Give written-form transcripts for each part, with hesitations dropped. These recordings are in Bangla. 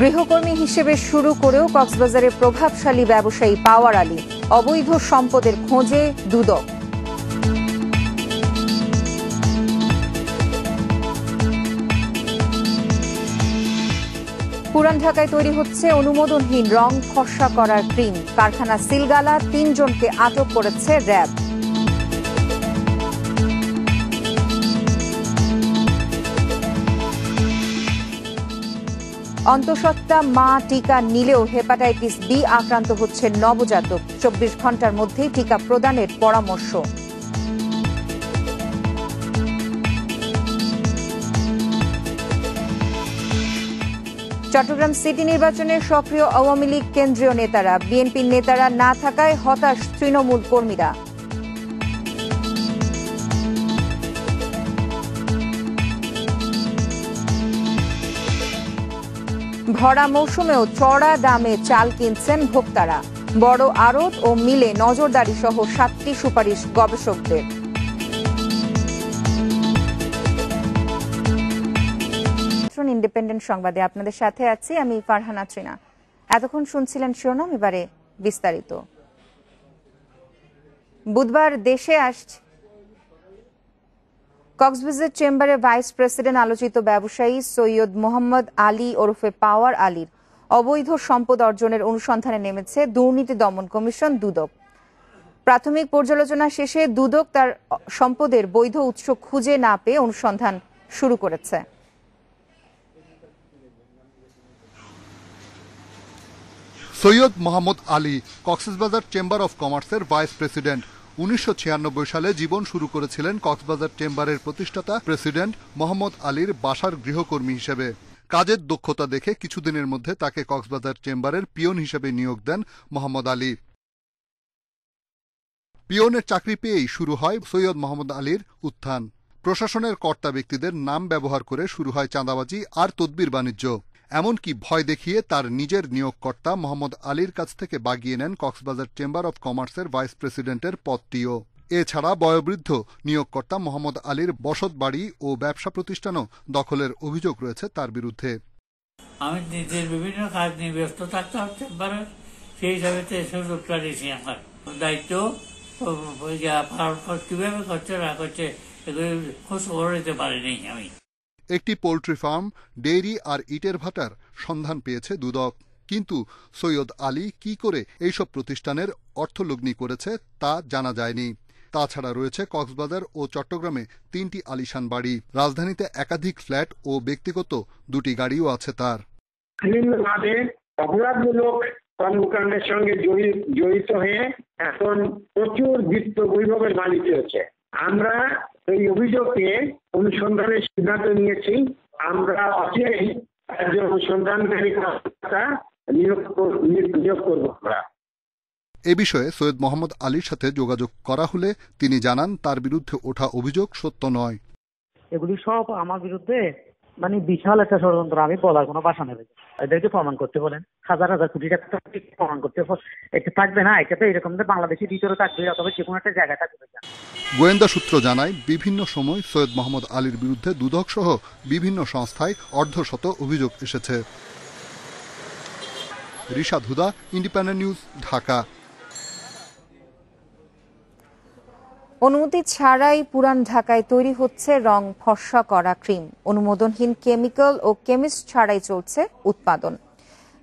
গৃহকর্মী হিসেবে শুরু করেও কক্সবাজারে প্রভাবশালী ব্যবসায়ী পাওয়ার আলী, অবৈধ সম্পদের খোঁজে দুদক। পুরান ঢাকায় তৈরি হচ্ছে অনুমোদনহীন রং ফর্সা করার ক্রিম। কারখানা সিলগালা, ৩ জনকে আটক করেছে র্যাব। অন্তঃসত্ত্বা মা টিকা নিলেও হেপাটাইটিস বি আক্রান্ত হচ্ছে নবজাতক। ২৪ ঘন্টার মধ্যেই টিকা প্রদানের পরামর্শ। চট্টগ্রাম সিটি নির্বাচনে সক্রিয় আওয়ামী লীগ কেন্দ্রীয় নেতারা, বিএনপির নেতারা না থাকায় হতাশ তৃণমূল কর্মীরা। ভরা মৌসুমেও চড়া দামে চাল কিনছেন ভোক্তারা। বড় আড়ত ও মিলে নজরদারি সহ 7টি সুপারিশ গবেষকদের। ইন্ডিপেন্ডেন্ট সংবাদে আপনাদের সাথে আছি আমি ফারহানা ত্রিনা। এতক্ষণ শুনছিলেন শিরোনাম, এবারে বিস্তারিত। বুধবার দেশে আসছে কক্সবাজার চেম্বারে ভাইস প্রেসিডেন্ট আলোচিত ব্যবসায়ী সৈয়দ মোহাম্মদ আলী ওরফে পাওয়ার আলীর অবৈধ সম্পদ অর্জনের অনুসন্ধানে নেমেছে দুর্নীতি দমন কমিশন দুদক। প্রাথমিক পর্যালোচনা শেষে দুদক তার সম্পদের বৈধ উৎস খুঁজে না পেয়ে অনুসন্ধান শুরু করেছে। সৈয়দ মোহাম্মদ আলী কক্সবাজার চেম্বার অফ কমার্সের ভাইস প্রেসিডেন্ট। ১৯৯৬ সালে জীবন শুরু করেছিলেন কক্সবাজার চেম্বারের প্রতিষ্ঠাতা প্রেসিডেন্ট মোহাম্মদ আলীর বাসার গৃহকর্মী হিসেবে। কাজের দক্ষতা দেখে কিছুদিনের মধ্যে তাকে কক্সবাজার চেম্বারের পিয়ন হিসেবে নিয়োগ দেন মোহাম্মদ আলী। পিয়নের চাকরি পেয়েই শুরু হয় সৈয়দ মোহাম্মদ আলীর উত্থান। প্রশাসনের কর্তা ব্যক্তিদের নাম ব্যবহার করে শুরু হয় চাঁদাবাজি আর তদবির বাণিজ্য। এমনকি ভয় দেখিয়ে তার নিজের নিয়োগকর্তা মোহাম্মদ আলীর কাছ থেকে বাগিয়ে নেন কক্সবাজার চেম্বার অব কমার্সের ভাইস প্রেসিডেন্টের পদটিও। এছাড়া বয়োবৃদ্ধ নিয়োগকর্তা মোহাম্মদ আলীর বসত বাড়ি ও ব্যবসা প্রতিষ্ঠানও দখলের অভিযোগ রয়েছে তার বিরুদ্ধে। আমি নিজের বিভিন্ন কাজ নিয়ে ব্যস্ত থাকতাম চেম্বারে, সেই হিসাবে সুযোগটা দিয়েছি। আমার দায়িত্ব কিভাবে করছে না করছে এগুলি খোঁজ খবর নিতে পারিনি আমি। একটি পোল্ট্রি ফার্ম, ডেইরি আর ইটের ভাটার সন্ধান পেয়েছে দুদক, কিন্তু সৈয়দ আলী কি করে এইসব প্রতিষ্ঠানের অর্থলগ্নি করেছে তা জানা যায়নি। তাছাড়া রয়েছে কক্সবাজার ও চট্টগ্রামে 3টি আলিশান বাড়ি, রাজধানীতে একাধিক ফ্ল্যাট ও ব্যক্তিগত 2টি গাড়িও আছে তার। বিভিন্নভাবে অপরাধমূলক কর্মকাণ্ডের সঙ্গে জড়িত হয়ে এখন প্রচুর বিত্ত বৈভবের মালিক হয়েছে। আমরা এই অভিযোগে অনুসন্ধানের সিদ্ধান্ত নিয়েছি। আমরা অচিরেই একজন অনুসন্ধানকারী নিয়োগ করব। এ বিষয়ে সৈয়দ মোহাম্মদ আলীর সাথে যোগাযোগ করা হলে তিনি জানান তার বিরুদ্ধে ওঠা অভিযোগ সত্য নয়। এগুলি সব আমার বিরুদ্ধে বিশাল একটা ষড়যন্ত্র। আমি বলার কোনো ভাষা নেই। এদেরকে প্রমাণ করতে বলেন, হাজার হাজার কোটি টাকা প্রমাণ করতে এটা থাকবে না। এটা তো এরকম বাংলাদেশের ভিতরে থাকবে অথবা যে কোনো একটা জায়গায় থাকবে। গোয়েন্দা সূত্র জানায় বিভিন্ন সময় সৈয়দ মোহাম্মদ আলীর বিরুদ্ধে দুদক সহ বিভিন্ন সংস্থায় অর্ধশত অভিযোগ এসেছে। রিশাদ হুদা, ইন্ডিপেন্ডেন্ট নিউজ, ঢাকা। অনুমতি ছাড়াই পুরান ঢাকায় তৈরি হচ্ছে রং ফর্সা করা ক্রিম। অনুমোদনহীন কেমিক্যাল ও কেমিস্ট ছাড়াই চলছে উৎপাদন।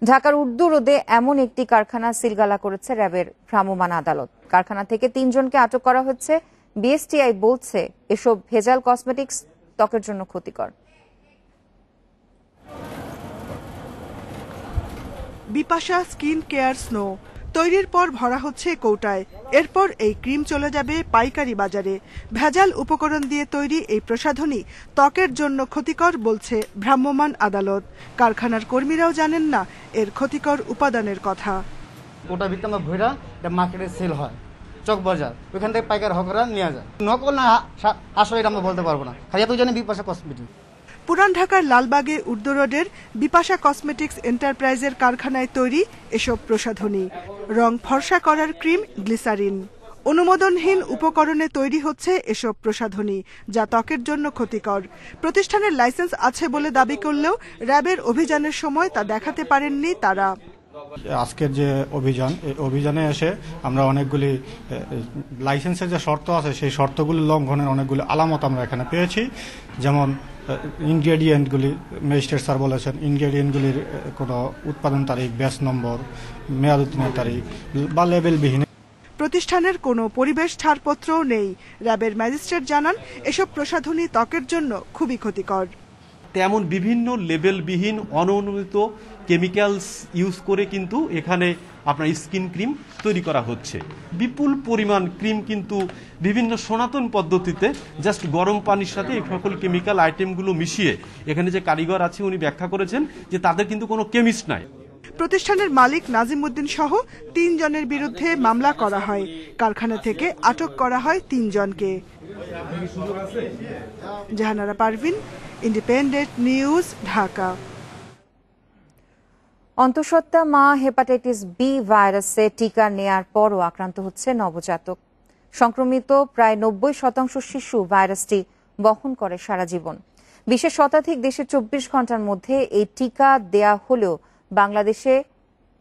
ঢাকার উর্দু রোডে এমন একটি কারখানা সিলগালা করেছে র্যাবের ভ্রাম্যমাণ আদালত। কারখানা থেকে 3 জনকে আটক করা হচ্ছে। বিএসটিআই বলছে এসব ভেজাল কসমেটিক্স ত্বকের জন্য ক্ষতিকর। বিপাশা স্কিন কেয়ার স্নো তৈরির পর ভরা হচ্ছে কৌটায়। এরপর এই ক্রিম চলে যাবে পাইকারি বাজারে। ভেজাল উপকরণ দিয়ে তৈরি এই প্রসাধনী ত্বকের জন্য ক্ষতিকর বলছে ভ্রাম্যমাণ আদালত। কারখানার কর্মীরাও জানেন না এর ক্ষতিকর উপাদানের কথা। ওটা ভিতরে আমরা ভৈরা মার্কেটে সেল হয়, চক বাজার, ওইখান থেকে পাইকার হকরা নিয়ে যায়। নকল না আসলে এটা আমরা বলতে পারবো না। খালি তো জানি বিপাশা কসমেটিক। পুরান ঢাকার লালবাগে উর্দু রোডের বিপাশা কসমেটিক্স এন্টারপ্রাইজের কারখানায় তৈরি এসব প্রসাধনী। রং ফর্সা করার ক্রিম, গ্লিসারিন। অনুমোদনহীন উপকরণে তৈরি হচ্ছে এসব প্রসাধনী, যা ত্বকের জন্য ক্ষতিকর। প্রতিষ্ঠানের লাইসেন্স আছে বলে দাবি করলেও র্যাবের অভিযানের সময় তা দেখাতে পারেননি তারা। আজকের যে অভিযান, এই অভিযানে এসে আমরা অনেকগুলি লাইসেন্সের যে শর্ত আছে সেই শর্তগুলি লঙ্ঘনের অনেকগুলি আলামত আমরা এখানে পেয়েছি। যেমন ইনগ্রেডিয়েন্টগুলি, ম্যাজিস্ট্রেট স্যার বলেছেন ইনগ্রেডিয়েন্টগুলির কোনো উৎপাদন তারিখ, ব্যাচ নম্বর, মেয়াদ উত্তীর্ণের তারিখ বা লেবেলবিহীন। প্রতিষ্ঠানের কোনো পরিবেশ ছাড়পত্রও নেই। র্যাবের ম্যাজিস্ট্রেট জানান এসব প্রসাধনী ত্বকের জন্য খুবই ক্ষতিকর। তেমন বিভিন্ন লেবেলবিহীন অননুমোদিত কেমিক্যালস ইউজ করে কিন্তু এখানে আপনার স্কিন ক্রিম তৈরি করা হচ্ছে। বিপুল পরিমাণ ক্রিম কিন্তু বিভিন্ন সনাতন পদ্ধতিতে জাস্ট গরম পানির সাথে এই সকল কেমিক্যাল আইটেমগুলো মিশিয়ে এখানে যে কারিগর আছে উনি ব্যাখ্যা করেছেন যে তাদের কিন্তু কোনো কেমিস্ট নাই। প্রতিষ্ঠানের মালিক নাজিমউদ্দিন সহ ৩ জনের বিরুদ্ধে মামলা করা হয়। কারখানা থেকে আটক করা হয় ৩ জনকে। Jahanara Parveen, independent news, Dhaka. অন্তঃসত্ত্বা মা হেপাটাইটিস বি ভাইরাসে টিকা নেয়ার পরও আক্রান্ত হচ্ছে নবজাতক। সংক্রমিত প্রায় ৯০% শিশু ভাইরাসটি বহন করে সারা জীবন। বিশ্বের শতাধিক দেশে ২৪ ঘন্টার মধ্যে এই টিকা দেয়া হলেও বাংলাদেশে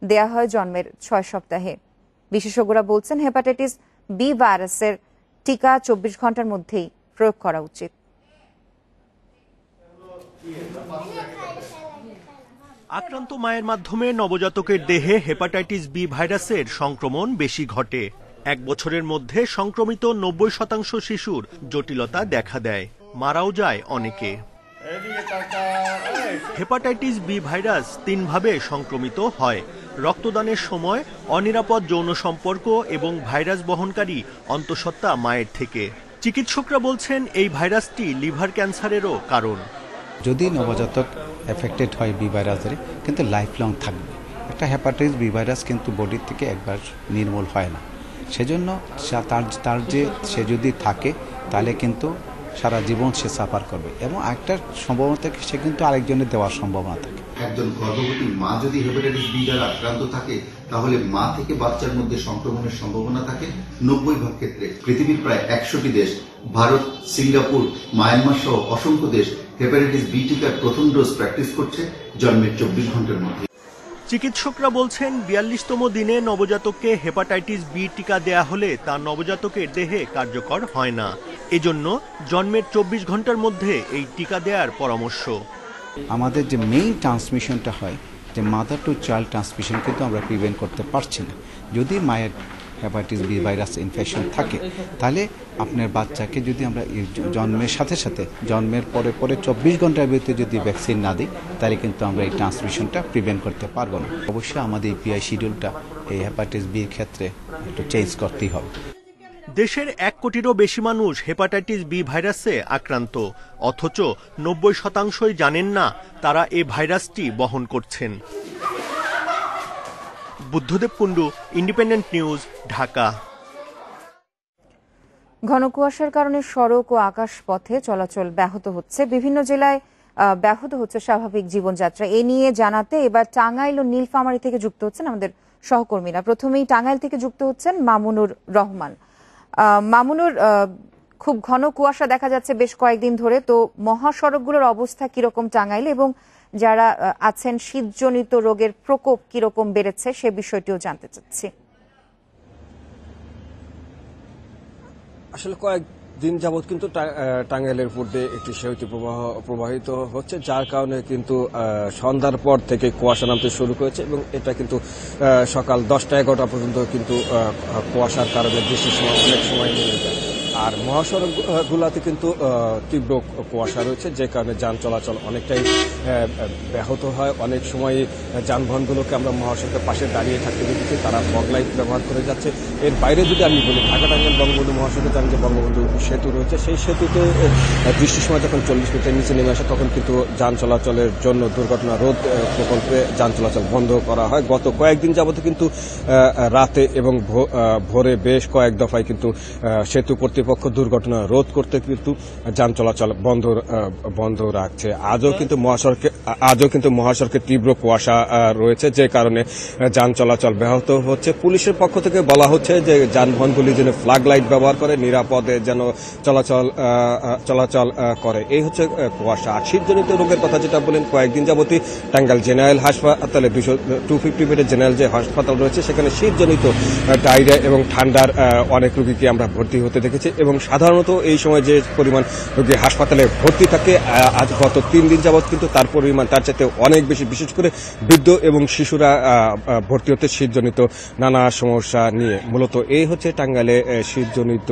দেয়া হয় জন্মের ৬ সপ্তাহে। বিশেষজ্ঞরা বলছেন হেপাটাইটিস বি ভাইরাসের টিকা ২৪ ঘন্টার মধ্যেই প্রয়োগ করা উচিত। আক্রান্ত মায়ের মাধ্যমে নবজাতকের দেহে হেপাটাইটিস বি ভাইরাসের সংক্রমণ বেশি ঘটে। ১ বছরের মধ্যে সংক্রমিত ৯০% শিশুর জটিলতা দেখা দেয়, মারাও যায় অনেকে। হেপাটাইটিস বি ভাইরাস ৩ ভাবে সংক্রমিত হয়: রক্তদানের সময়, অনিরাপদ যৌন সম্পর্ক এবং ভাইরাস বহনকারী অন্তঃসত্ত্বা মায়ের থেকে। চিকিৎসকরা বলছেন এই ভাইরাসটি লিভার ক্যান্সারেরও কারণ। যদি নবজাতক এফেক্টেড হয় বি ভাইরাসে, কিন্তু লাইফ লং থাকবে। একটা হেপাটাইটিস বি ভাইরাস কিন্তু বডি থেকে একবার নির্মূল হয় না। সেজন্য তার যে সে যদি থাকে তাহলে কিন্তু সারা জীবন সে সাফার করবে এবং একটা সম্ভাবনা থাকে সে কিন্তু আরেকজনের দেওয়ার সম্ভাবনা থাকে। একজন গর্ভবতী মা যদি হেপাটাইটিস বি দ্বারা আক্রান্ত থাকে তাহলে মা থেকে বাচ্চার মধ্যে সংক্রমণের সম্ভাবনা থাকে ৯০% ক্ষেত্রে। পৃথিবীর প্রায় ১০০টি দেশ, ভারত, সিঙ্গাপুর, মায়ানমার সহ অসংখ্য দেশ হেপাটাইটিস বি টিকার প্রথম ডোজ প্র্যাকটিস করছে জন্মের ২৪ ঘন্টার মধ্যে। চিকিৎসকরা বলছেন ৪২তম দিনে নবজাতককে হেপাটাইটিস বি টিকা দেয়া হলে তা নবজাতকের দেহে কার্যকর হয় না। এজন্য জন্মের ২৪ ঘন্টার মধ্যে এই টিকা দেওয়ার পরামর্শ। আমাদের যে মেইন ট্রান্সমিশনটা হয়, যে মাদার টু চাইল্ড ট্রান্সমিশন, কিন্তু আমরা প্রিভেন্ট করতে পারছি না। যদি মায়ের হেপাটাইটিস বি ভাইরাস ইনফেকশন থাকে তাহলে আপনার বাচ্চাকে যদি আমরা জন্মের সাথে সাথে, জন্মের পরে ২৪ ঘন্টার ভিতরে যদি ভ্যাকসিন না দিই তাহলে কিন্তু আমরা এই ট্রান্সমিশনটা প্রিভেন্ট করতে পারবো না। অবশ্যই আমাদের ইপিআই শিডিউলটা এই হেপাটাইটিস বির ক্ষেত্রে একটু চেঞ্জ করতেই হবে। দেশের ১ কোটিরও বেশি মানুষ হেপাটাইটিস বি ভাইরাসে আক্রান্ত, অথচ ৯০%ই জানেন না তারা এই ভাইরাসটি বহন করছেন। Buddhadeb Kundu, independent news, Dhaka. ঘন কুয়াশার কারণে সড়ক ও আকাশ পথে চলাচল ব্যাহত হচ্ছে। বিভিন্ন জেলায় ব্যাহত হচ্ছে স্বাভাবিক জীবনযাত্রা। এ নিয়ে জানাতে এবার টাঙ্গাইল ও নীলফামারী থেকে যুক্ত হচ্ছেন আমাদের সহকর্মীরা। প্রথমেই টাঙ্গাইল থেকে যুক্ত হচ্ছেন মামুনুর রহমান। মামুনুর, খুব ঘন কুয়াশা দেখা যাচ্ছে বেশ কয়েকদিন ধরে, তো মহাসড়কগুলোর অবস্থা কিরকম টাঙ্গাইল, এবং যারা আছেন শীতজনিত রোগের প্রকোপ কিরকম বেড়েছে সে বিষয়টিও জানতে চাচ্ছি। আসলে কয়েকদিন যাবৎ কিন্তু টাঙ্গাইলের উপর দিয়ে একটি শৈত্য প্রবাহ প্রবাহিত হচ্ছে, যার কারণে কিন্তু সন্ধ্যার পর থেকে কুয়াশা নামতে শুরু করেছে এবং এটা কিন্তু সকাল 10টা-11টা পর্যন্ত কিন্তু কুয়াশার কারণে বৃষ্টির সময় অনেক সময় নেমে যায়। আর মহাসড়কগুলোতে কিন্তু তীব্র কুয়াশা রয়েছে, যে কারণে যান চলাচল অনেকটাই ব্যাহত হয়। অনেক সময় যানবাহনগুলোকে আমরা মহাসড়কের পাশে দাঁড়িয়ে থাকতে দেখেছি, তারা ফগ লাইট ব্যবহার করে যাচ্ছে। এর বাইরে যদি আমি বলি, ঢাকা টাঙ্গাইল বঙ্গবন্ধু মহাসড়কে জানি যে বঙ্গবন্ধু সেতু রয়েছে, সেই সেতুতে বৃষ্টির সময় যখন 40 মিটার নিচে নেমে আসে তখন কিন্তু যান চলাচলের জন্য দুর্ঘটনা রোধ প্রকল্পে যান চলাচল বন্ধ করা হয়। গত কয়েকদিন যাবত কিন্তু রাতে এবং ভোরে বেশ কয়েক দফায় কিন্তু সেতু কর্তৃপক্ষ কর্তৃপক্ষ দুর্ঘটনা রোধ করতে কিন্তু যান চলাচল বন্ধ রাখছে। আজও কিন্তু মহাসড়কে তীব্র কুয়াশা রয়েছে, যে কারণে যান চলাচল ব্যাহত হচ্ছে। পুলিশের পক্ষ থেকে বলা হচ্ছে যে যানবাহনগুলি যেন ফ্ল্যাগ লাইট ব্যবহার করে নিরাপদে যেন চলাচল করে। এই হচ্ছে কুয়াশা। আর শীতজনিত রোগের কথা যেটা বলেন, কয়েকদিন যাবতই টাঙ্গাইল জেনারেল হাসপাতালে 250 বেডের জেনারেল যে হাসপাতাল রয়েছে সেখানে শীতজনিত ডায়রিয়া এবং ঠান্ডার অনেক রোগীকে আমরা ভর্তি হতে দেখেছি, এবং সাধারণত এই সময় যে পরিমাণ রোগী হাসপাতালে ভর্তি থাকে আজ গত 3 দিন যাবৎ কিন্তু তার পরিমাণ তার চাইতে অনেক বেশি, বিশেষ করে বৃদ্ধ এবং শিশুরা ভর্তি হতে শীতজনিত নানা সমস্যা নিয়ে। মূলত এই হচ্ছে টাঙ্গাইলে শীতজনিত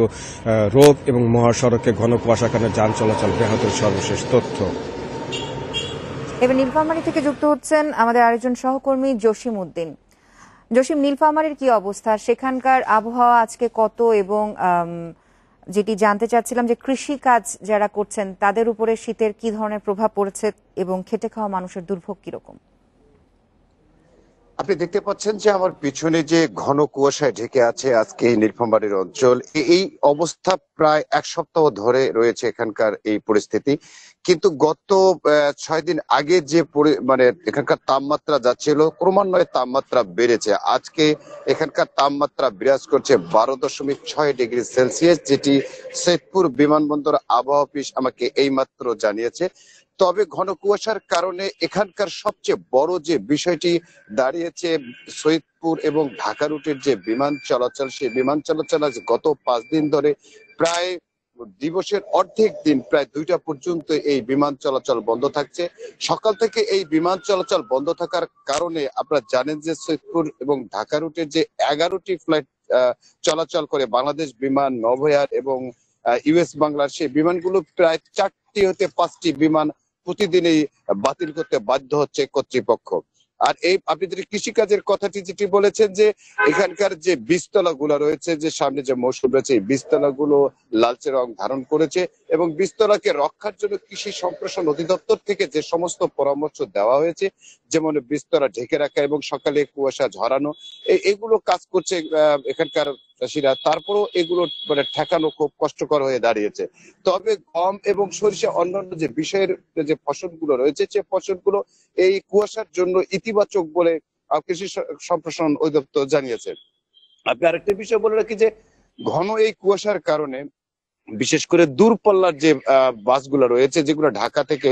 রোগ এবং মহাসড়কে ঘন কুয়াশার কারণে যান চলাচল ব্যাহতের সর্বশেষ তথ্য। এবার নীলফামারী থেকে যুক্ত হচ্ছেন আমাদের আরেকজন সহকর্মী জসিম উদ্দিন। জসিম, নীলফামারীর কি অবস্থা, সেখানকার আবহাওয়া আজকে কত, এবং যেটি জানতে চাচ্ছিলাম যে কৃষি কাজ যারা করছেন তাদের উপরে শীতের কি ধরনের প্রভাব পড়েছে এবং খেটে খাওয়া মানুষের দুর্ভোগ কিরকম? আপনি দেখতে পাচ্ছেন যে আমার পিছনে যে ঘন কুয়াশায় ঢেকে আছে আজকে নীলফামারীর অঞ্চল, এই অবস্থা প্রায় 1 সপ্তাহ ধরে রয়েছে এখানকার এই পরিস্থিতি। কিন্তু গত 6 দিন আগে যে মানে এখানকার তাপমাত্রা যাচ্ছিল, ক্রমান্বয়ে তাপমাত্রা বেড়েছে। আজকে এখানকার তাপমাত্রা বিরাজ করছে 12.6 ডিগ্রি সেলসিয়াস, যেটি সৈয়দপুর বিমানবন্দর আবহাওয়া অফিস আমাকে এইমাত্র জানিয়েছে। তবে ঘন কুয়াশার কারণে এখানকার সবচেয়ে বড় যে বিষয়টি দাঁড়িয়েছে, সৈয়দপুর এবং ঢাকা রুটের যে বিমান চলাচল, সেই বিমান চলাচল আজ গত 5 দিন ধরে প্রায় দিবসের অর্ধেক দিন প্রায় 2টা পর্যন্ত এই বিমান চলাচল বন্ধ থাকছে। সকাল থেকে এই বিমান চলাচল বন্ধ থাকার কারণে আপনারা জানেন যে সৈয়দপুর এবং ঢাকা রুটের যে 11টি ফ্লাইট চলাচল করে বাংলাদেশ বিমান, নভোএয়ার এবং ইউএস বাংলার, সেই বিমানগুলো প্রায় 4টি হতে 5টি বিমান প্রতিদিনই বাতিল করতে বাধ্য হচ্ছে কর্তৃপক্ষ। আর এই আপনি যদি কৃষিকাজের কথাটি যেটি বলেছেন যে এখানকার যে বীজতলা গুলো রয়েছে, যে সামনে যে মৌসুম রয়েছে, এই বীজতলা গুলো লালচে রং ধারণ করেছে, এবং বীজতলাকে রক্ষার জন্য কৃষি সম্প্রসারণ অধিদপ্তর থেকে যে সমস্ত পরামর্শ দেওয়া হয়েছে, যেমন বীজতলা ঢেকে রাখা এবং সকালে কুয়াশা ঝরানো, এগুলো কাজ করছে এখানকার চাষিরা। তারপরও এগুলো মানে ঠেকানো খুব কষ্টকর হয়ে দাঁড়িয়েছে। তবে গম এবং সরিষা অন্যান্য যে বিষয়ের যে ফসলগুলো রয়েছে, সে ফসলগুলো এই কুয়াশার জন্য ইতিবাচক বলে কৃষি সম্প্রসারণ অধিদপ্তর জানিয়েছে। আপনি আরেকটা বিষয় বলে রাখি যে ঘন এই কুয়াশার কারণে বিশেষ করে দূরপাল্লার যে বাসগুলো রয়েছে, যেগুলো ঢাকা থেকে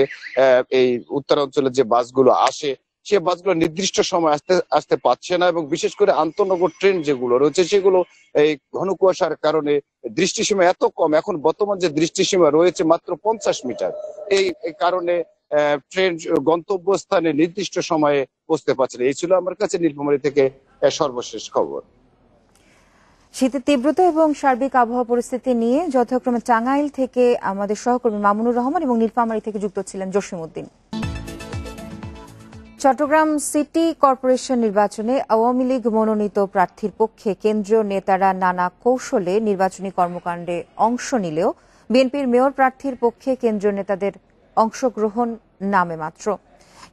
এই উত্তরাঞ্চলের যে বাসগুলো আসে, সে বাসগুলো নির্দিষ্ট সময় আসতে পারছে না, এবং বিশেষ করে আন্তনগর ট্রেন যেগুলো রয়েছে সেগুলো এই ঘন কুয়াশার কারণে দৃষ্টিসীমা এত কম, এখন বর্তমান যে দৃষ্টিসীমা রয়েছে মাত্র 50 মিটার, এই কারণে ট্রেন গন্তব্যস্থানে নির্দিষ্ট সময়ে পৌঁছতে পারছে না। এই ছিল আমার কাছে নীলফামারী থেকে সর্বশেষ খবর। শীতের তীব্রতা এবং সার্বিক আবহাওয়া পরিস্থিতি নিয়ে যথাক্রমে টাঙ্গাইল থেকে আমাদের সহকর্মী মামুনুর রহমান এবং নীলফামারী থেকে যুক্ত ছিলেন জসিম উদ্দিন। চট্টগ্রাম সিটি কর্পোরেশন নির্বাচনে আওয়ামী লীগ মনোনীত প্রার্থীর পক্ষে কেন্দ্রীয় নেতারা নানা কৌশলে নির্বাচনী কর্মকাণ্ডে অংশ নিলেও বিএনপির মেয়র প্রার্থীর পক্ষে কেন্দ্রীয় নেতাদের অংশগ্রহণ নামে মাত্র।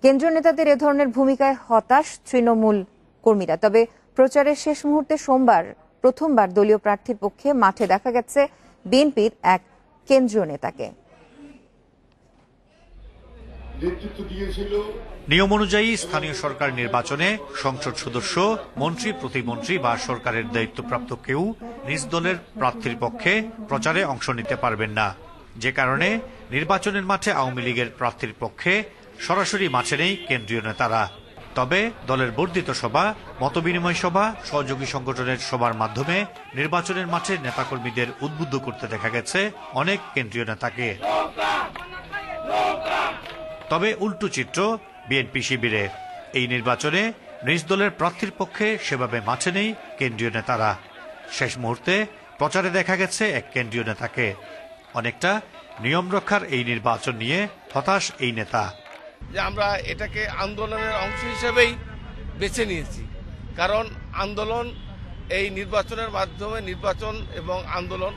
কেন্দ্রীয় নেতাদের এ ধরনের ভূমিকায় হতাশ তৃণমূল কর্মীরা। তবে প্রচারের শেষ মুহূর্তে সোমবার প্রথমবার দলীয় প্রার্থীর পক্ষে মাঠে দেখা গেছে বিএনপির এক কেন্দ্রীয় নেতাকে। নিয়ম অনুযায়ী স্থানীয় সরকার নির্বাচনে সংসদ সদস্য, মন্ত্রী, প্রতিমন্ত্রী বা সরকারের দায়িত্বপ্রাপ্ত কেউ নিজ দলের প্রার্থীর পক্ষে প্রচারে অংশ নিতে পারবেন না, যে কারণে নির্বাচনের মাঠে আওয়ামী লীগের প্রার্থীর পক্ষে সরাসরি মাঠে নেই কেন্দ্রীয় নেতারা। তবে দলের বর্ধিত সভা, মতবিনিময় সভা, সহযোগী সংগঠনের সভার মাধ্যমে নির্বাচনের মাঠে নেতাকর্মীদের উদ্বুদ্ধ করতে দেখা গেছে অনেক কেন্দ্রীয় নেতাকে। তবে উল্টো চিত্র বিএনপি শিবিরে। এই নির্বাচনে নিজ দলের প্রার্থীর পক্ষে সেভাবে মাঠে নেই কেন্দ্রীয় নেতারা। শেষ মুহূর্তে প্রচারে দেখা গেছে এক কেন্দ্রীয় নেতাকে। অনেকটা নিয়ম রক্ষার এই নির্বাচন নিয়ে হতাশ এই নেতা। যে আমরা এটাকে আন্দোলনের অংশ হিসেবেই বেছে নিয়েছি, কারণ আন্দোলন এই নির্বাচনের মাধ্যমে, নির্বাচন এবং আন্দোলন,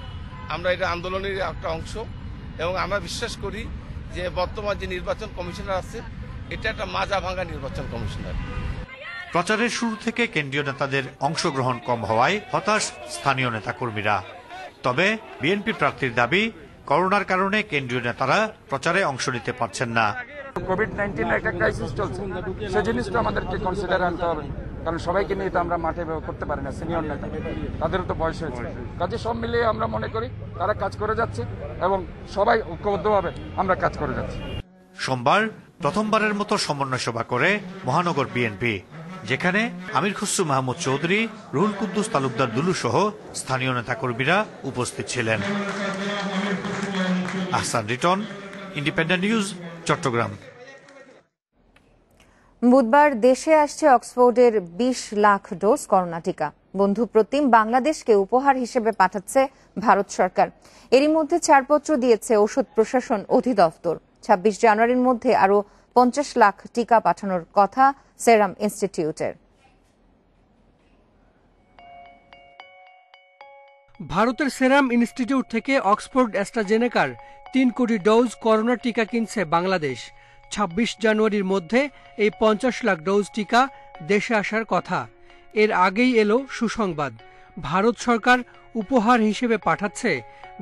আমরা এটা আন্দোলনের একটা অংশ, এবং আমরা বিশ্বাস করি যে বর্তমান যে নির্বাচন কমিশনার আছে এটা একটা মাজা ভাঙা নির্বাচন কমিশনার। প্রচারের শুরু থেকে কেন্দ্রীয় নেতাদের অংশগ্রহণ কম হওয়ায় হতাশ স্থানীয় নেতাকর্মীরা। তবে বিএনপি প্রার্থীর দাবি করোনার কারণে কেন্দ্রীয় নেতারা প্রচারে অংশ নিতে পারছেন না। কোভিড-19 একটা ক্রাইসিস চলছে, সেই জিনিসটা আমাদেরকে কনসিডার আনতে হবে, কারণ সবাইকে নিয়ে তো আমরা মাঠে করতে পারি না। সিনিয়র নেতা, তাদেরও তো বয়স হয়েছে। কাজে সব মিলিয়ে আমরা মনে করি তারা কাজ করে যাচ্ছে এবং সবাই ঐক্যবদ্ধভাবে আমরা কাজ করে যাচ্ছি। সোমবার প্রথমবারের মতো সমন্বয় সভা করে মহানগর বিএনপি, যেখানে আমির খসরু মাহমুদ চৌধুরী, রুহুল কুদ্দুস তালুকদার দুলু সহ স্থানীয় নেতাকর্মীরা উপস্থিত ছিলেন। Ahsan Riton, independent news, Chattogram. বুধবার দেশে আসছে অক্সফোর্ডের 20 লাখ ডোজ করোনা টিকা। বন্ধু প্রতিম বাংলাদেশকে উপহার হিসেবে পাঠাচ্ছে ভারত সরকার। এরই মধ্যে ছাড়পত্র দিয়েছে ঔষধ প্রশাসন অধিদপ্তর। 26 জানুয়ারির মধ্যে আরো 50 লাখ টিকা পাঠানোর কথা সেরাম ইনস্টিটিউটের। ভারতের সেরাম ইনস্টিটিউট থেকে অক্সফোর্ড অ্যাস্ট্রাজেনেকার 3 কোটি ডোজ করোনা টিকা কিনছে বাংলাদেশ। 26 জানুয়ারির মধ্যে এই 50 লাখ ডোজ টিকা দেশে আসার কথা। এর আগেই এলো সুসংবাদ, ভারত সরকার উপহার হিসেবে পাঠাচ্ছে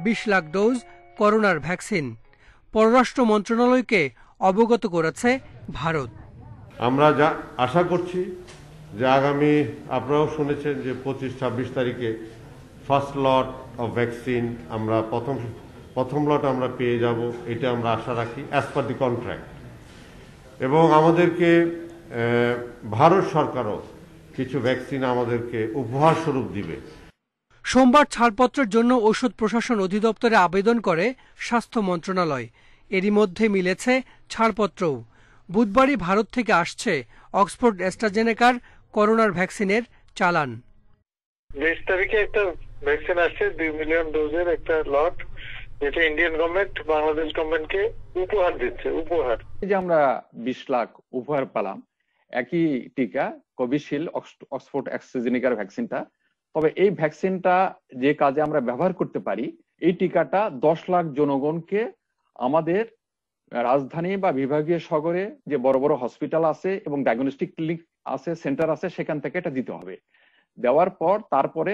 20 লাখ ডোজ করোনার ভ্যাকসিন। পররাষ্ট্র মন্ত্রণালয়কে অবগত করেছে ভারত। আমরা যা আশা করছি যে আগামী, আপনারাও শুনেছেন যে 25-26 তারিখে ফার্স্ট লট অফ ভ্যাকসিন আমরা প্রথম লট আমরা পেয়ে যাব, এটা আমরা আশা রাখি অ্যাজ পার দি কন্ট্রাক্ট। এবং আমাদেরকে ভারত সরকারও কিছু ভ্যাকসিন আমাদেরকে উপহার স্বরূপ দিবে। সোমবার ছাড়পত্রের জন্য ঔষধ প্রশাসন অধিদপ্তরে আবেদন করে স্বাস্থ্য মন্ত্রণালয়। এরই মধ্যে মিলেছে ছাড়পত্রও। বুধবারই ভারত থেকে আসছে অক্সফোর্ড অ্যাস্ট্রাজেনেকার করোনার ভ্যাকসিনের চালান। 20 তারিখে একটা ভ্যাকসিন আসছে, 2 মিলিয়ন ডোজের একটা লট, যেটা ইন্ডিয়ান গভর্নমেন্ট বাংলাদেশ গভর্নমেন্টকে উপহার দিচ্ছে। উপহার যে আমরা 20 লাখ উপহার পেলাম, একই টিকা কোভিশিল্ড অক্সফোর্ড অ্যাস্ট্রাজেনেকার ভ্যাকসিনটা। তবে এই ভ্যাকসিনটা যে কাজে আমরা ব্যবহার করতে পারি, এই টিকাটা 10 লাখ জনগণকে আমাদের রাজধানী বা বিভাগীয় শহরে যে বড় বড় হসপিটাল আছে এবং ডায়াগনস্টিক ক্লিনিক আছে, সেন্টার আছে, সেখান থেকে এটা দিতে হবে। দেওয়ার পর তারপরে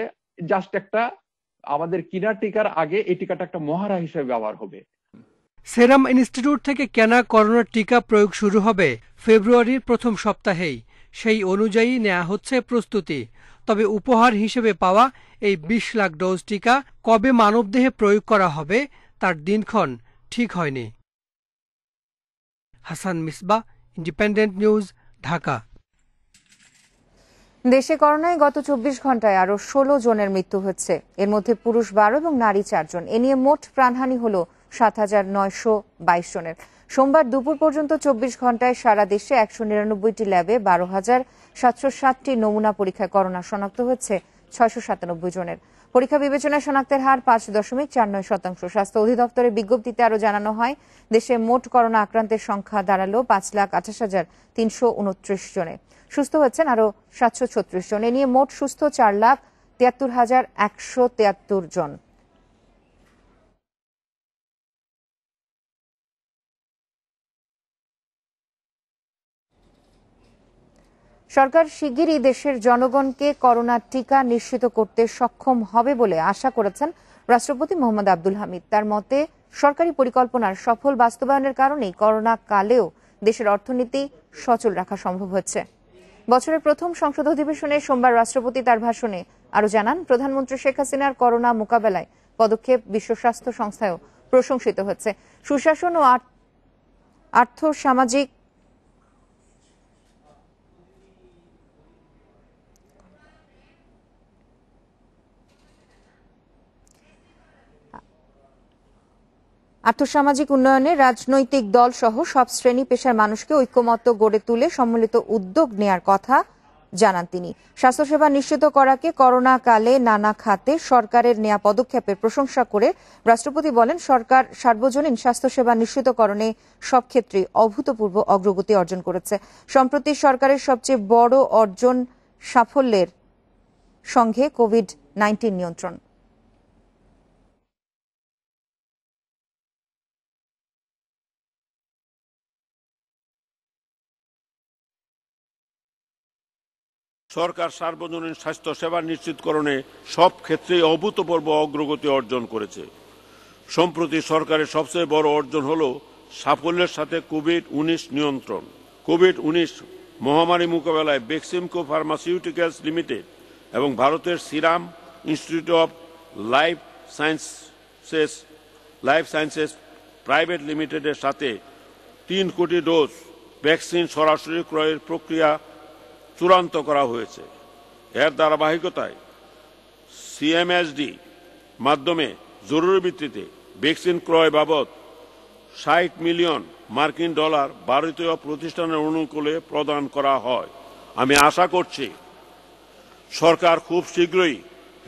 জাস্ট একটা আমাদের কিনা টিকার আগে এই টিকাটা একটা মহারা হিসেবে ব্যবহার হবে। সেরাম ইনস্টিটিউট থেকে কেনা করোনার টিকা প্রয়োগ শুরু হবে ফেব্রুয়ারির প্রথম সপ্তাহেই। সেই অনুযায়ী নেওয়া হচ্ছে প্রস্তুতি। তবে উপহার হিসেবে পাওয়া এই 20 লাখ ডোজ টিকা কবে মানবদেহে প্রয়োগ করা হবে তার দিনক্ষণ ঠিক হয়নি। Hasan Misbah, independent news, Dhaka. দেশে করোনায় গত 24 ঘন্টায় আরো 16 জনের মৃত্যু হচ্ছে। এর মধ্যে পুরুষ 12 এবং নারী 4 জন। এ নিয়ে মোট প্রাণহানি হল 7,922 জনের। সোমবার দুপুর পর্যন্ত 24 ঘন্টায় সারা দেশে 199টি ল্যাবে 12,760টি নমুনা পরীক্ষায় করোনা শনাক্ত হচ্ছে 697 জনের। পরীক্ষা বিবেচনায় শনাক্তের হার 5.49%। স্বাস্থ্য অধিদপ্তরের বিজ্ঞপ্তিতে আরো জানানো হয়, দেশে মোট করোনা আক্রান্তের সংখ্যা দাঁড়ালো 5,28,329 জনে। সুস্থ হচ্ছেন আরো 736 জন। এ নিয়ে মোট সুস্থ 4,73,173 জন। সরকার শিগগিরই দেশের জনগণকে করোনা টিকা নিশ্চিত করতে সক্ষম হবে বলে আশা করেছেন রাষ্ট্রপতি মোহাম্মদ আব্দুল হামিদ। তার মতে, সরকারি পরিকল্পনার সফল বাস্তবায়নের কারণেই করোনা কালেও দেশের অর্থনীতি সচল রাখা সম্ভব হচ্ছে। বছরের প্রথম সংসদ অধিবেশনে সোমবার রাষ্ট্রপতি তার ভাষণে আরো জানান, প্রধানমন্ত্রী শেখ হাসিনার করোনা মোকাবেলায় পদক্ষেপ বিশ্ব স্বাস্থ্য সংস্থায়ও প্রশংসিত হচ্ছে। সুশাসন ও আর্থসামাজিক উন্নয়নে রাজনৈতিক দল সহ সব শ্রেণী পেশার মানুষকে ঐক্যমত্য গড়ে তুলে সম্মিলিত উদ্যোগ নেয়ার কথা জানান তিনি। স্বাস্থ্যসেবা নিশ্চিত করাকে করোনা কালে নানা খাতে সরকারের নেয়া পদক্ষেপের প্রশংসা করে রাষ্ট্রপতি বলেন, সরকার সার্বজনীন স্বাস্থ্যসেবা নিশ্চিতকরণে সব ক্ষেত্রে অভূতপূর্ব অগ্রগতি অর্জন করেছে। সম্প্রতি সরকারের সবচেয়ে বড় অর্জন সাফল্যের সঙ্গে কোভিড-19 নিয়ন্ত্রণ। সরকার সার্বজনীন স্বাস্থ্য সেবা নিশ্চিতকরণে সব ক্ষেত্রেই অভূতপূর্ব অগ্রগতি অর্জন করেছে। সম্প্রতি সরকারের সবচেয়ে বড় অর্জন হল সাফল্যের সাথে কোভিড-19 নিয়ন্ত্রণ। কোভিড-19 মহামারী মোকাবেলায় বেক্সিমকো ফার্মাসিউটিক্যালস লিমিটেড এবং ভারতের serum institute of life sciences private লিমিটেডের সাথে 3 কোটি ডোজ ভ্যাকসিন সরাসরি ক্রয়ের প্রক্রিয়া চূড়ান্ত করা হয়েছে। এর ধারাবাহিকতায় সিএমএসডি মাধ্যমে জরুরি ভিত্তিতে ভ্যাকসিন ক্রয় বাবদ $60 মিলিয়ন ভারতীয় প্রতিষ্ঠানের অনুকূলে প্রদান করা হয়। আমি আশা করছি সরকার খুব শীঘ্রই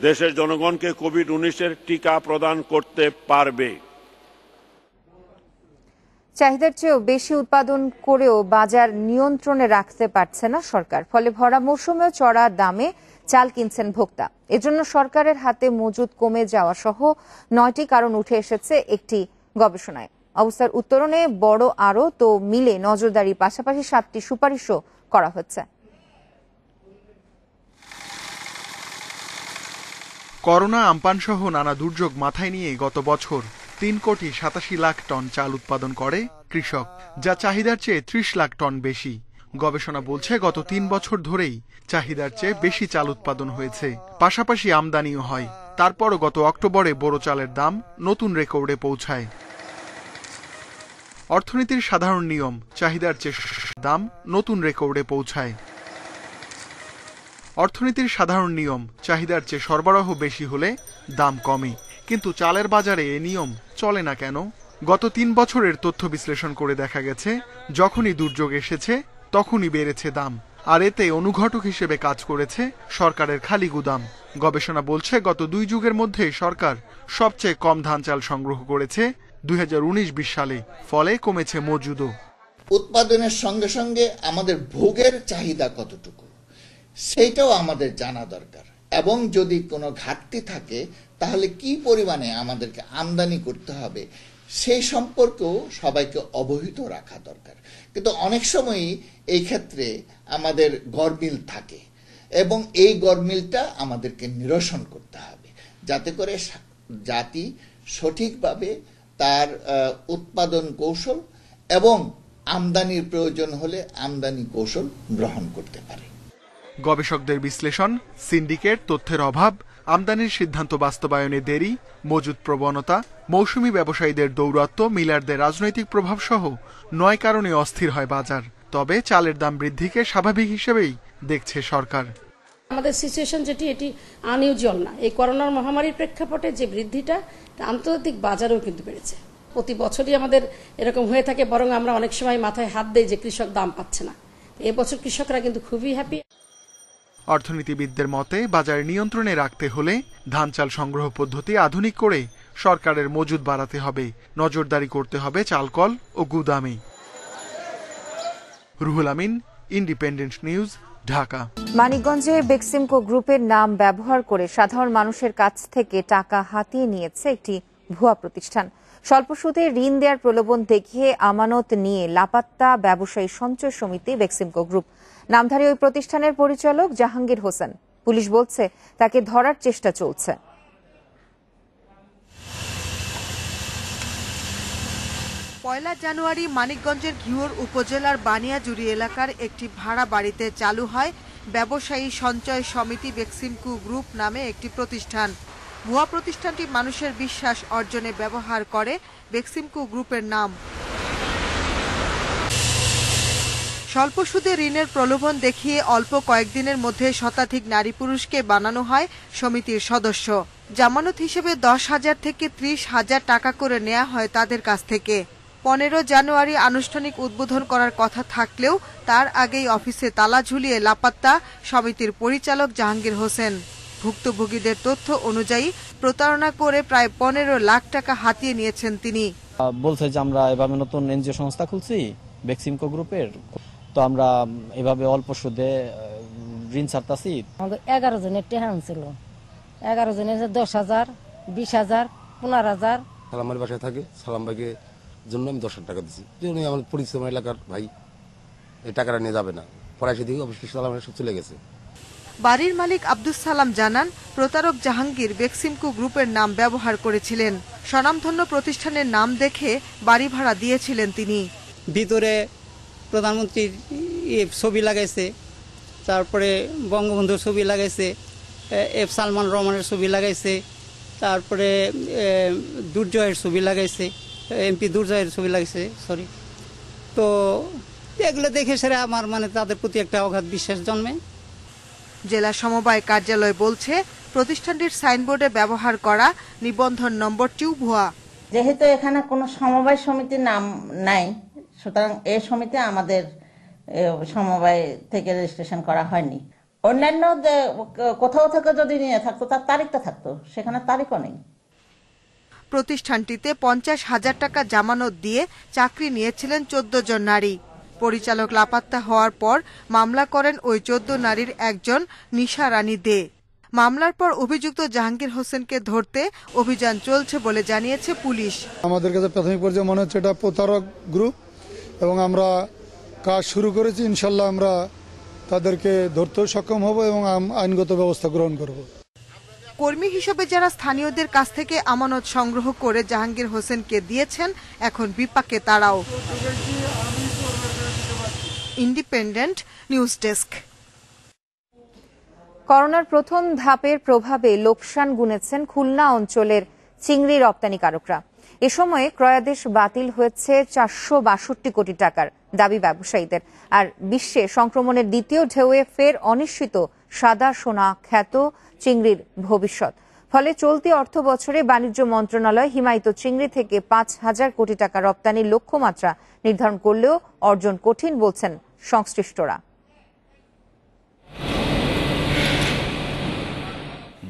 দেশের জনগণকে কোভিড-19 টিকা প্রদান করতে পারবে। চাহিদার চেয়েও বেশি উৎপাদন করেও বাজার নিয়ন্ত্রণে রাখতে পারছে না সরকার। ফলে ভরা মৌসুমেও চড়া দামে চাল কিনছেন ভোক্তা। এজন্য সরকারের হাতে মজুদ কমে যাওয়া সহ 9টি কারণ উঠে এসেছে একটি গবেষণায়। অবস্থার উত্তরণে বড় আড়ত ও মিলে নজরদারির পাশাপাশি 7টি সুপারিশও করা হচ্ছে। করোনা, আমপান সহ নানা দুর্যোগ মাথায় নিয়ে গত বছর 3,87,00,000 টন চাল উৎপাদন করে কৃষক, যা চাহিদার চেয়ে 30 লাখ টন বেশি। গবেষণা বলছে গত 3 বছর ধরেই চাহিদার চেয়ে বেশি চাল উৎপাদন হয়েছে, পাশাপাশি আমদানিও হয়। তারপরও গত অক্টোবরে বোরো চালের দাম নতুন রেকর্ডে পৌঁছায়। অর্থনীতির সাধারণ নিয়ম, চাহিদার চেয়ে দাম নতুন রেকর্ডে পৌঁছায়। অর্থনীতির সাধারণ নিয়ম, চাহিদার চেয়ে সরবরাহ বেশি হলে দাম কমে। কিন্তু চালের বাজারে এ নিয়ম চলে না কেন? গত 3 বছরের তথ্য বিশ্লেষণ করে দেখা গেছে, যখনই দুর্যোগ এসেছে তখনই বেড়েছে দাম, আর এতে অনুঘটক হিসেবে কাজ করেছে সরকারের খালি গুদাম। গবেষণা বলছে গত 2 যুগের মধ্যে সরকার সবচেয়ে কম ধান চাল সংগ্রহ করেছে 2019-20 সালে, ফলে কমেছে মজুদও। উৎপাদনের সঙ্গে সঙ্গে আমাদের ভোগের চাহিদা কতটুকু সেইটাও আমাদের জানা দরকার, এবং যদি কোনো ঘাটতি থাকে তাহলে কি পরিমাণে আমাদেরকে আমদানি করতে হবে সেই সম্পর্কেও সবাইকে অবহিত রাখা দরকার। কিন্তু অনেক সময়ই এই ক্ষেত্রে আমাদের গরমিল থাকে, এবং এই গরমিলটা আমাদেরকে নিরসন করতে হবে, যাতে করে জাতি সঠিকভাবে তার উৎপাদন কৌশল এবং আমদানির প্রয়োজন হলে আমদানি কৌশল গ্রহণ করতে পারে। গবেষকদের বিশ্লেষণ, সিন্ডিকেট, তথ্যের অভাব, আমদানির সিদ্ধান্ত বাস্তবায়নে দেরি, মজুদ প্রবণতা, মৌসুমী ব্যবসায়ীদের দৌরাত্ম্য, মিলারদের রাজনৈতিক প্রভাব সহ 9 কারণে অস্থির হয় বাজার। তবে চালের দাম বৃদ্ধিকে স্বাভাবিক হিসেবেই দেখছে সরকার। আমাদের সিচুয়েশন যেটি, এটি আনইউজুয়াল না। এই করোনার মহামারীর প্রেক্ষাপটে যে বৃদ্ধিটা আন্তর্জাতিক বাজারেও কিন্তু বেড়েছে। প্রতি বছরই আমাদের এরকম হয়ে থাকে, বরং আমরা অনেক সময় মাথায় হাত দেই যে কৃষক দাম পাচ্ছে না। এবছর কৃষকরা কিন্তু খুবই হ্যাপি। অর্থনীতিবিদদের মতে বাজার নিয়ন্ত্রণে রাখতে হলে ধান চাল সংগ্রহ পদ্ধতি আধুনিক করে সরকারের মজুদ বাড়াতে হবে, নজরদারি করতে হবে চালকল ও গুদামে। Ruhul Amin, independent news, Dhaka. মানিকগঞ্জে বেক্সিমকো গ্রুপের নাম ব্যবহার করে সাধারণ মানুষের কাছ থেকে টাকা হাতিয়ে নিয়েছে একটি ভুয়া প্রতিষ্ঠান। স্বল্প সুদে ঋণ দেওয়ার প্রলোভন দেখিয়ে আমানত নিয়ে লাপাত্তা ব্যবসায়ী সঞ্চয় সমিতি বেক্সিমকো গ্রুপ। নামধারী ওই প্রতিষ্ঠানের পরিচালক জাহাঙ্গীর হোসেন। পুলিশ বলছে তাকে ধরার চেষ্টা চলছে। পয়লা জানুয়ারি মানিকগঞ্জের ঘিওর উপজেলার বানিয়াজুরি এলাকার একটি ভাড়া বাড়িতে চালু হয় ব্যবসায়ী সঞ্চয় সমিতি বেক্সিমকো গ্রুপ নামে একটি প্রতিষ্ঠান। ভুয়া প্রতিষ্ঠানটি মানুষের বিশ্বাস অর্জনে ব্যবহার করে বেক্সিমকো গ্রুপের নাম। স্বল্প সুদে ঋণের প্রলোভন দেখিয়ে অল্প কয়েকদিনের মধ্যে শতাধিক নারী পুরুষকে বানানো হয় সমিতির সদস্য। জামানত হিসেবে 10,000 থেকে 30,000 টাকা করে নেওয়া হয় তাদের কাছ থেকে। 15 জানুয়ারি আনুষ্ঠানিক উদ্বোধন করার কথা থাকলেও তার আগেই অফিসে তালা ঝুলিয়ে লাপাত্তা সমিতির পরিচালক জাহাঙ্গীর হোসেন। ভুক্তভোগীদের তথ্য অনুযায়ী প্রতারণা করে প্রায় 15 লাখ টাকা হাতিয়ে নিয়েছেন তিনি। বলছে যে আমরা এভাবে নতুন এনজিও সংস্থা খুলছি বেক্সিমকো গ্রুপের, তো আমরা এভাবে অল্প সুদে ঋণ ছাড়তাছি। 11 জনের টেহা ছিল, 11 জনের 10,000, 20,000, 15,000। সালামের বাসায় থাকে, সালাম ভাইকে জন্য আমি 10,000 টাকা দিচ্ছি। আমার পরিচিত এলাকার ভাই এই টাকাটা নিয়ে যাবে না, পড়াইছে দিকে অবশ্যই সালামের সব চলে গেছে। বাড়ির মালিক আব্দুস সালাম জানান, প্রতারক জাহাঙ্গীর বেক্সিমকো গ্রুপের নাম ব্যবহার করেছিলেন। স্বনামধন্য প্রতিষ্ঠানের নাম দেখে বাড়ি ভাড়া দিয়েছিলেন তিনি। ভিতরে প্রধানমন্ত্রীর ছবি লাগাইছে, তারপরে বঙ্গবন্ধুর ছবি লাগাইছে, এফ সালমান রহমানের ছবি লাগাইছে, তারপরে দুর্জয়ের ছবি লাগাইছে, এমপি দুর্জয়ের ছবি লাগাইছে, সরি। তো এগুলো দেখে সেরা আমার তাদের প্রতি একটা অগাধ বিশ্বাস জন্মে। জেলা সমবায় কার্যালয় বলছে, প্রতিষ্ঠানটির সাইনবোর্ডে ব্যবহার করা নিবন্ধন নম্বরটিও ভুয়া। যেহেতু এখানে কোনো সমবায় সমিতির নাম নাই, সুতরাং এই সমিতি আমাদের সমবায় থেকে রেজিস্ট্রেশন করা হয়নি। অন্যান্য কোথাও থেকে যদি নিয়ে থাকতো তার তারিখটা থাকতো, সেখানে তারিখও নেই। প্রতিষ্ঠানটিতে 50,000 টাকা জামানত দিয়ে চাকরি নিয়েছিলেন 14 জন নারী। পরিচালক লাপাত্তা হওয়ার পর মামলা করেন ওই 14 নারীর একজন নিশা রানী দে। মামলার পর অভিযুক্ত জাহাঙ্গীর হোসেনকে ধরতে অভিযান চলছে বলে জানিয়েছে পুলিশ। আমাদের কাছে প্রাথমিক পর্যায়ে মনে হচ্ছে এটা প্রতারক গ্রুপ এবং আমরা কাজ শুরু করেছি। ইনশাল্লাহ আমরা তাদেরকে ধরতেও সক্ষম হব এবং আইনগত ব্যবস্থা গ্রহণ করব। কর্মী হিসেবে যারা স্থানীয়দের কাছ থেকে আমানত সংগ্রহ করে জাহাঙ্গীর হোসেনকে দিয়েছেন, এখন বিপাকে তারাও। Independent news desk. করোনার প্রথম ধাপের প্রভাবে লোকসান গুনেছেন খুলনা অঞ্চলের চিংড়ি রপ্তানিকারকরা। এ সময়ে ক্রয়াদেশ বাতিল হয়েছে 462 কোটি টাকার, দাবি ব্যবসায়ীদের। আর বিশ্বে সংক্রমণের দ্বিতীয় ঢেউয়ে ফের অনিশ্চিত সাদা সোনা খ্যাত চিংড়ির ভবিষ্যৎ। ফলে চলতি অর্থ বছরে বাণিজ্য মন্ত্রণালয় হিমায়িত চিংড়ি থেকে 5,000 কোটি টাকা রপ্তানির লক্ষ্যমাত্রা নির্ধারণ করলেও অর্জন কঠিন বলছেন সংশ্লিষ্টরা।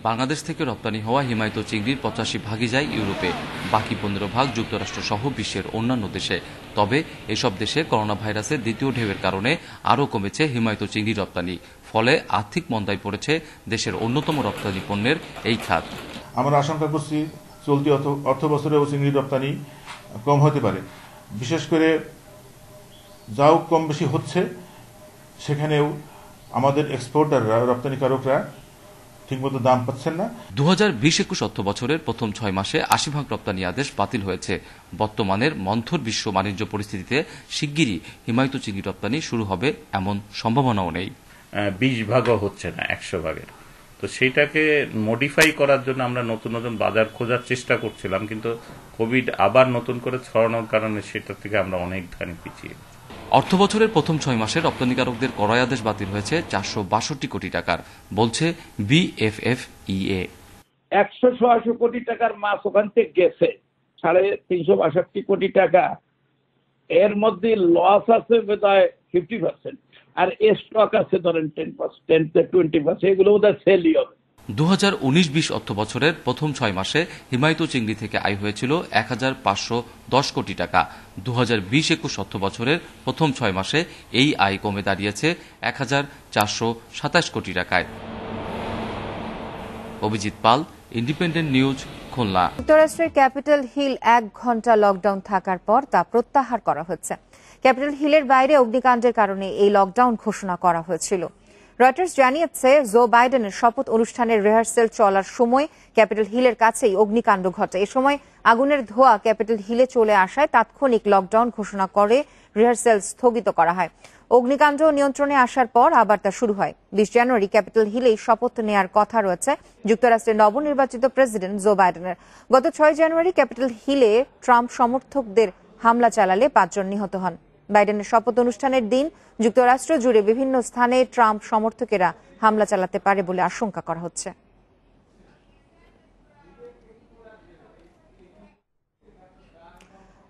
বাংলাদেশ থেকে রপ্তানি হওয়া হিমায়িত চিংড়ির 85 ভাগই যায় ইউরোপে, বাকি 15 ভাগ যুক্তরাষ্ট্র সহ বিশ্বের অন্যান্য দেশে। তবে এসব দেশে করোনা ভাইরাসের দ্বিতীয় ঢেউয়ের কারণে আরও কমেছে হিমায়িত চিংড়ি রপ্তানি। ফলে আর্থিক মন্দায় পড়েছে দেশের অন্যতম রপ্তানি পণ্যের এই খাত। আমরা আশঙ্কা করছি চলতি অর্থ বছরেও চিংড়ি রপ্তানি কম হতে পারে। বিশেষ করে যাও কম বেশি হচ্ছে, সেখানেও আমাদের এক্সপোর্টাররা, রপ্তানিকারকরা ঠিকমতো দাম পাচ্ছেন না। 2020-21 অর্থ বছরের প্রথম 6 মাসে 80 ভাগ রপ্তানি আদেশ বাতিল হয়েছে। বর্তমানের মন্থর বিশ্ব বাণিজ্য পরিস্থিতিতে শিগগিরই হিমায়িত চিংড়ি রপ্তানি শুরু হবে এমন সম্ভাবনাও নেই। 20 ভাগও হচ্ছে না 100 ভাগের। তো সেইটাকে মডিফাই করার জন্য আমরা নতুন নতুন বাজার খোঁজার চেষ্টা করছিলাম, কিন্তু কোভিড আবার নতুন করে ছড়ানোর কারণে সেটা থেকে আমরা অনেকখানি পিছিয়ে। অর্থ বছরের প্রথম 6 মাসে রপ্তানিকারকদের ক্রয় আদেশ বাতিল হয়েছে 462 কোটি টাকার, বলছে বিএফএফইএ। 100-150 কোটি টাকার মাছ ওখান থেকে গেছে, 362 কোটি টাকা। এর মধ্যে লস আছে বোধহয় 50%, আর স্টক আছে ধরেন 10-20%, এগুলো বোধহয় সেলই হবে। 2019-20 অর্থ বছরের প্রথম 6 মাসে হিমায়িত চিংড়ি থেকে আয় হয়েছিল 1510 কোটি টাকা। 2020-21 অর্থ বছরের প্রথম 6 মাসে এই আয় কমে দাঁড়িয়েছে 1427 কোটি টাকায়। অভিজিৎ পাল, ইন্ডিপেন্ডেন্ট নিউজ, খুলনা। যুক্তরাষ্ট্রের ক্যাপিটাল হিল 1 ঘন্টা লকডাউন থাকার পর তা প্রত্যাহার করা হচ্ছে। ক্যাপিটাল হিলের বাইরে অগ্নিকাণ্ডের কারণে এই লকডাউন ঘোষণা করা হয়েছিল। রয়টার্স জানিয়েছে, জো বাইডেনের শপথ অনুষ্ঠানের রিহার্সেল চলার সময় ক্যাপিটাল হিলের কাছেই অগ্নিকাণ্ড ঘটে। এ সময় আগুনের ধোঁয়া ক্যাপিটাল হিলে চলে আসায় তাৎক্ষণিক লকডাউন ঘোষণা করে রিহার্সেল স্থগিত করা হয়। অগ্নিকাণ্ড নিয়ন্ত্রণে আসার পর আবার তা শুরু হয়। 20 জানুয়ারি ক্যাপিটাল হিলেই শপথ নেয়ার কথা রয়েছে যুক্তরাষ্ট্রের নবনির্বাচিত প্রেসিডেন্ট জো বাইডেনের। গত 6 জানুয়ারি ক্যাপিটাল হিলে ট্রাম্প সমর্থকদের হামলা চালালে 5 জন নিহত হন। বাইডেনের শপথ অনুষ্ঠানের দিন যুক্তরাষ্ট্র জুড়ে বিভিন্ন স্থানে ট্রাম্প সমর্থকেরা হামলা চালাতে পারে বলে আশঙ্কা করা হচ্ছে।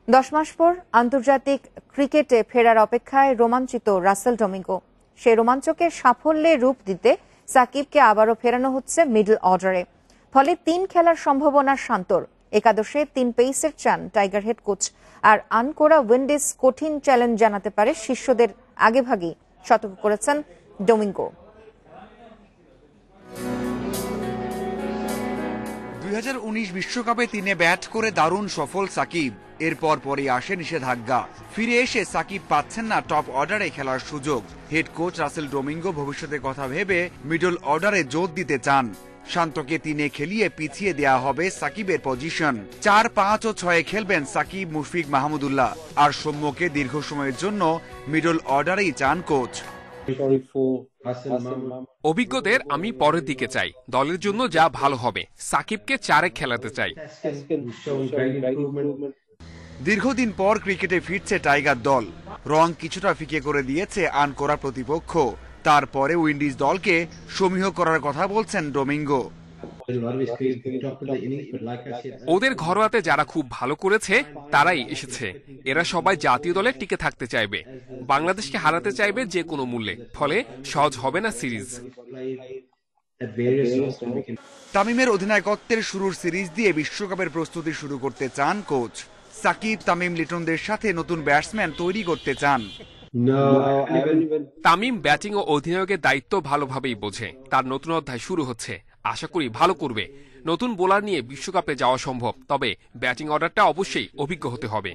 দশ মাস পর আন্তর্জাতিক ক্রিকেটে ফেরার অপেক্ষায় রোমাঞ্চিত রাসেল ডোমিঙ্গো। সেই রোমাঞ্চকে সাফল্যে রূপ দিতে সাকিবকে আবারও ফেরানো হচ্ছে মিডল অর্ডারে। ফলে 3 খেলার সম্ভাবনা শান্তর। একাদশে 3 পেসার চান টাইগার হেড কোচ। আর আনকোরা উইন্ডিজ কঠিন চ্যালেঞ্জ জানাতে পারে শীর্ষদের আগেভাগেই সতর্ক করেছেন ডোমিঙ্গো। 2019 বিশ্বকাপে 3 ব্যাট করে দারুণ সফল সাকিব। এরপর পরে আসে নিষেধাজ্ঞা। ফিরে এসে সাকিব পাচ্ছেন না টপ অর্ডারে খেলার সুযোগ। হেড কোচ রাসেল ডোমিঙ্গো ভবিষ্যতের কথা ভেবে মিডল অর্ডারে জোর দিতে চান। শান্তকে 3-এ খেলিয়ে পিছিয়ে দেয়া হবে সাকিবের পজিশন। 4, 5 ও 6-এ খেলবেন সাকিব, মুশফিক, মাহমুদুল্লাহ। আর সৌম্যকে দীর্ঘ সময়ের জন্য মিডল অর্ডারেই চান কোচ। অভিজ্ঞদের আমি পরের দিকে চাই, দলের জন্য যা ভালো হবে। সাকিবকে 4-এ খেলাতে চাই। দীর্ঘদিন পর ক্রিকেটে ফিরছে টাইগার দল। রং কিছুটা ফিকে করে দিয়েছে আনকোরা প্রতিপক্ষ। তারপরে উইন্ডিজ দলকে সমীহ করার কথা বলছেন ডোমিঙ্গো। ওদের ঘরোয়াতে যারা খুব ভালো করেছে তারাই এসেছে। এরা সবাই জাতীয় দলে টিকে থাকতে চাইবে, বাংলাদেশকে হারাতে চাইবে যে কোনো মূল্যে। ফলে সহজ হবে না সিরিজ। তামিমের অধিনায়কত্বের শুরুর সিরিজ দিয়ে বিশ্বকাপের প্রস্তুতি শুরু করতে চান কোচ। সাকিব, তামিম, লিটনদের সাথে নতুন ব্যাটসম্যান তৈরি করতে চান। তামিম ব্যাটিং ও অধিনায়কের দায়িত্ব ভালোভাবেই বোঝে। তার নতুন অধ্যায় শুরু হচ্ছে, আশা করি ভালো করবে। নতুন বোলার নিয়ে বিশ্বকাপে যাওয়া সম্ভব, তবে ব্যাটিং অর্ডারটা অবশ্যই অভিজ্ঞ হতে হবে।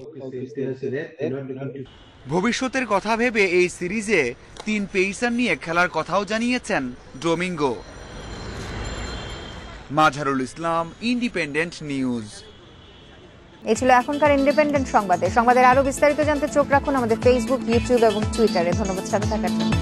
ভবিষ্যতের কথা ভেবে এই সিরিজে 3 পেসার নিয়ে খেলার কথাও জানিয়েছেন Domingo. Mazharul Islam, independent news. এই ছিল এখনকার ইন্ডিপেন্ডেন্ট সংবাদের আরো বিস্তারিত জানতে চোখ রাখুন আমাদের ফেসবুক, ইউটিউব এবং টুইটারে। ধন্যবাদ সাথে থাকার জন্য।